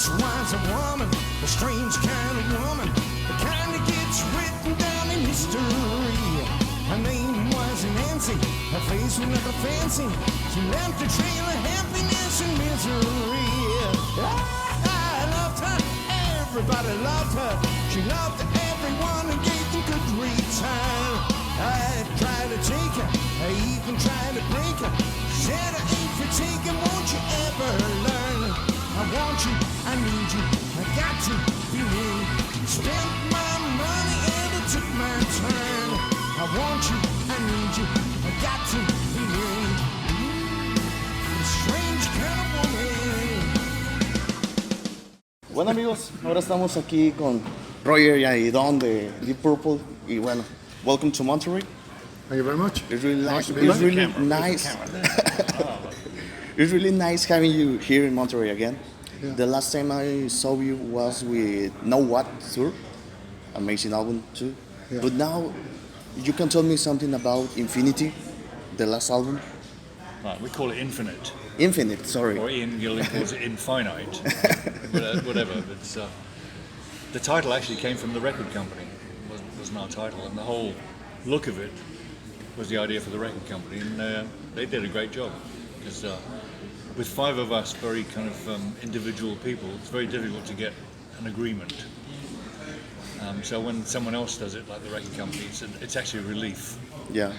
She was a woman, a strange kind of woman, the kind that gets written down in history. Her name was Nancy, her face was never fancy. She left a trail of happiness and misery. I loved her, everybody loved her. She loved everyone and gave them good return. I tried to take her, I even tried to break her. She said I ain't for taking, won't you ever learn? I want you, I need you, I got to be near you. Spent my money and it took my turn. I want you, I need you, I got to be near you. A strange kind of woman. Bueno amigos, ahora estamos aquí con Roger y Don de Deep Purple y bueno, welcome to Monterrey. Thank you very much. It's really Nice to be it's back. really nice. It's really nice having you here in Monterrey again. Yeah. The last time I saw you was with Know What Tour, amazing album too. Yeah. But now you can tell me something about Infinity, the last album. Right, we call it Infinite, Infinite, sorry. or Ian Gillan calls it Infinite, whatever. But the title actually came from the record company. It wasn't our title, and the whole look of it was the idea for the record company, and they did a great job. Because with five of us, very kind of individual people, it's very difficult to get an agreement. So when someone else does it, like the record company, it's actually a relief. Yeah.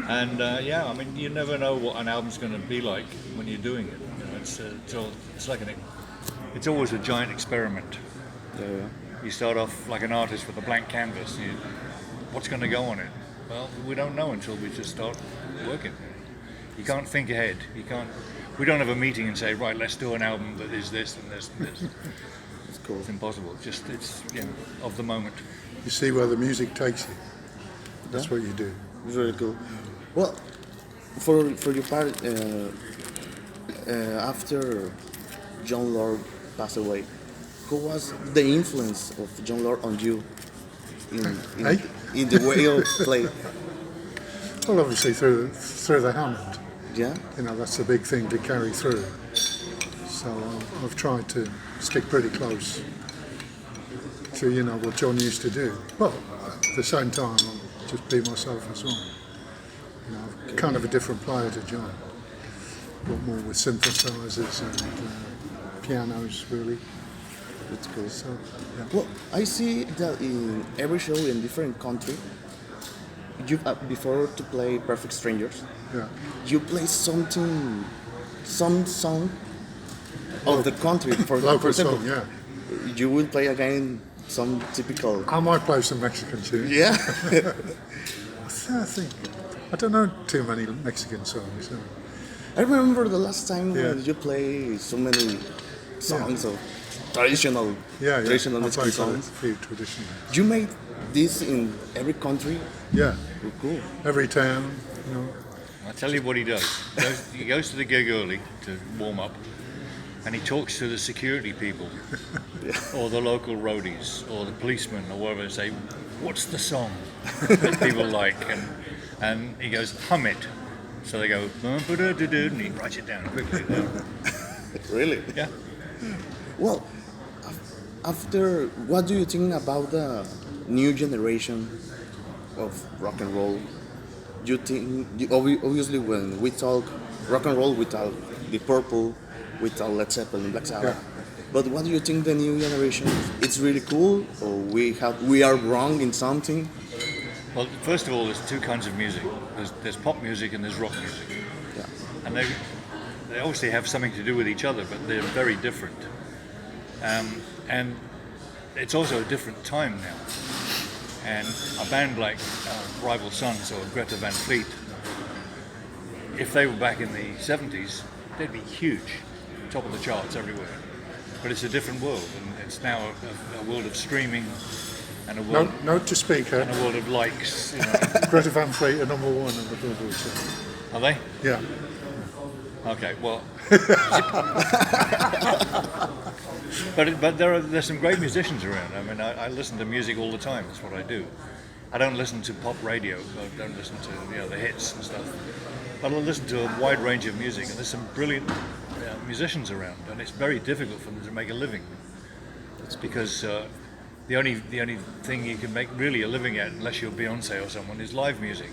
And I mean, you never know what an album's going to be like when you're doing it. You know, it's always a giant experiment. Yeah. You start off like an artist with a blank canvas. What's going to go on it? Well, we don't know until we just start working. You can't think ahead. We don't have a meeting and say, right, let's do an album that is this and this and this. It's cool. It's impossible. It's of the moment. You see where the music takes you. That's what you do. It's really cool. Well, for your part, after John Lord passed away, who was the influence of John Lord on you in the way of play? Well, obviously through the Hammond. Yeah? You know, that's a big thing to carry through. So I've tried to stick pretty close to, you know, what John used to do. Well, at the same time, I'll just be myself as well. You know, I'm kind of a different player to John. But more with synthesizers and pianos, really. That's cool. So, yeah. Well, I see that in every show in different country, you before to play Perfect Strangers, Yeah. you play some song of the country. For Local example, song, yeah. you will play again some typical. I might play some Mexican tunes. Yeah. I don't know too many Mexican songs. So. I remember the last time Yeah. when you play so many songs of traditional I Mexican play songs. a few traditional. You made this in every country. Yeah, Oh, cool. every town. You know. I'll tell you what he does. He goes to the gig early to warm up, and he talks to the security people, or the local roadies, or the policemen, or whatever, and say, what's the song that people like? And he goes, hum it. So they go, and he writes it down quickly. Really? Yeah. Well, after, what do you think about the new generation of rock and roll? You think, obviously when we talk rock and roll without the Purple, without Led Zeppelin, Black Sabbath, but what do you think the new generation, it's really cool, or we are wrong in something? Well, first of all, there's two kinds of music. There's pop music and there's rock music. Yeah. And they obviously have something to do with each other, but they're very different. And it's also a different time now. And a band like Rival Sons or Greta Van Fleet, if they were back in the 70s, they'd be huge, top of the charts everywhere. But it's a different world, and it's now a world of streaming and a world, Note to speaker. and a world of likes. You know. Greta Van Fleet are number one on the Billboard chart. Are they? Yeah. Okay, well, but there's some great musicians around. I mean, I listen to music all the time. That's what I do. I don't listen to pop radio. I don't listen to the hits and stuff. But I listen to a wide range of music, and there's some brilliant musicians around, and it's very difficult for them to make a living. It's because the only thing you can make really a living at, unless you're Beyonce or someone, is live music.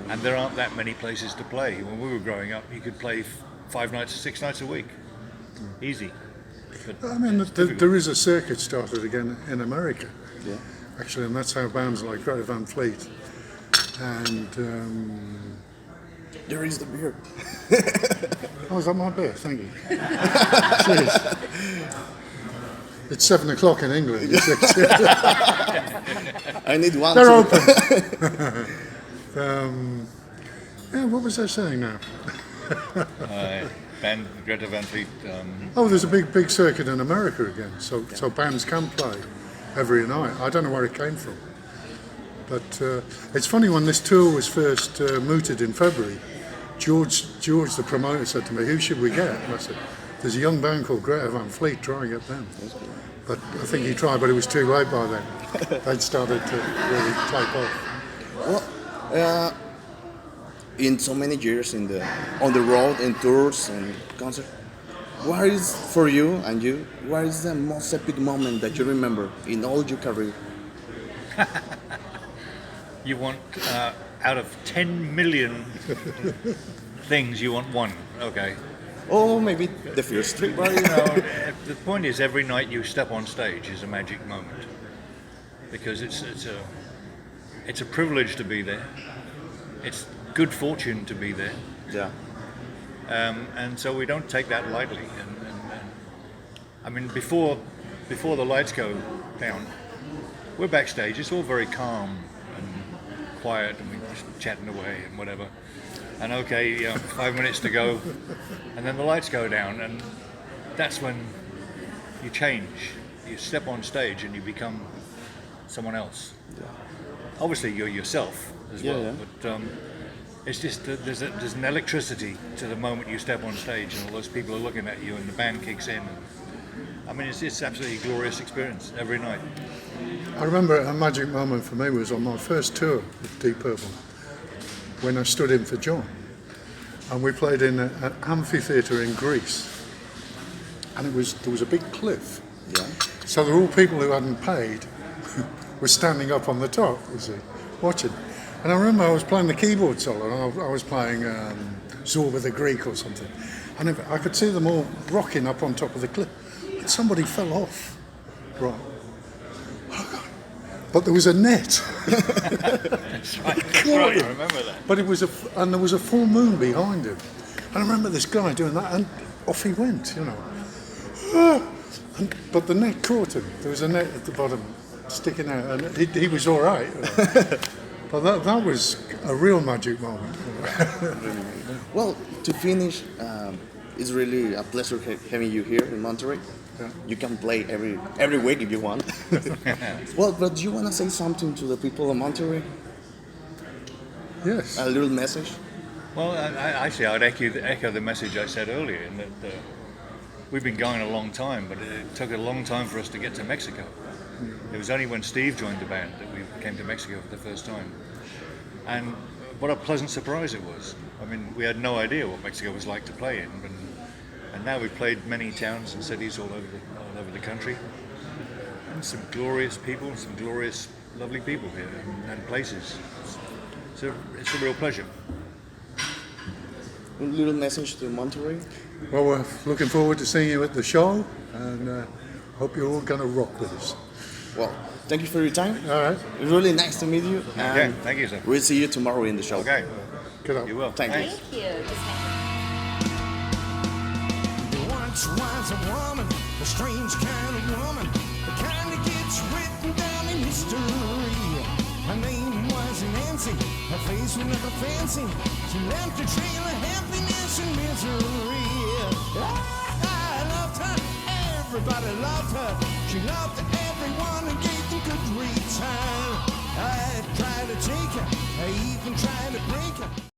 And there aren't that many places to play. When we were growing up, you could play 5 nights or 6 nights a week, easy. But I mean, there is a circuit started again in America, Yeah. actually, and that's how bands like Greta Van Fleet and There is the beer. oh, is that my beer? Thank you. Cheers. It's 7 o'clock in England. I need one. They're too. open. Yeah, what was I saying now? band Greta Van Fleet. Oh, there's a big circuit in America again, so bands can play every night. I don't know where it came from, but it's funny, when this tour was first mooted in February, George, the promoter, said to me, "Who should we get?" And I said, "There's a young band called Greta Van Fleet, try and get them." But I think he tried, but it was too late by then. They'd started to really take off. Well, in so many years on the road and tours and concerts, what is for you and you? What is the most epic moment that you remember in all your career? You want out of 10 million things, you want one. Okay. Oh, maybe the first three. Well, the point is, every night you step on stage is a magic moment, because it's a privilege to be there. It's good fortune to be there, Yeah. and so we don't take that lightly. And I mean, before the lights go down, we're backstage. It's all very calm and quiet, and we're just chatting away and whatever. And okay, 5 minutes to go, and then the lights go down, and that's when you change. You step on stage and you become someone else. Obviously, you're yourself as well, Yeah. but it's just that there's an electricity to the moment you step on stage, and all those people are looking at you, and the band kicks in. I mean, it's absolutely glorious experience every night. I remember a magic moment for me was on my first tour with Deep Purple, when I stood in for John, and we played in an amphitheatre in Greece, and there was a big cliff. Yeah. So there were all people who hadn't paid were standing up on the top, you see, watching. And I remember I was playing the keyboard solo, and I was playing Zorba the Greek or something, and I could see them all rocking up on top of the cliff, and somebody fell off. Right. But there was a net. That's right. I remember that. But and there was a full moon behind him. And I remember this guy doing that, and off he went, but the net caught him. There was a net at the bottom sticking out, and he was all right. But that was a real magic moment. Well, to finish, it's really a pleasure having you here in Monterrey. Yeah. You can play every week if you want. Well, but do you want to say something to the people of Monterrey? Yes. A little message? Well, actually, I'd echo the message I said earlier, in that we've been going a long time, but it took a long time for us to get to Mexico. It was only when Steve joined the band that we came to Mexico for the first time. And what a pleasant surprise it was. I mean, we had no idea what Mexico was like to play in. And now we've played many towns and cities all over the country. And some glorious people, some glorious, lovely people here and places. It's a real pleasure. A little message to Monterrey? Well, we're looking forward to seeing you at the show, and hope you're all going to rock with us. Well, thank you for your time. All right. It was really nice to meet you. Okay, thank you, sir. We'll see you tomorrow in the show. Okay, Good up. you will. Thank you. Thanks. Thank you. There once was a woman, a strange kind of woman, the kind that gets written down in history. Her name was Nancy, her face was never fancy. She left a trail of happiness and misery. I loved her, everybody loved her. She loved everyone and gave them good return. I tried to take her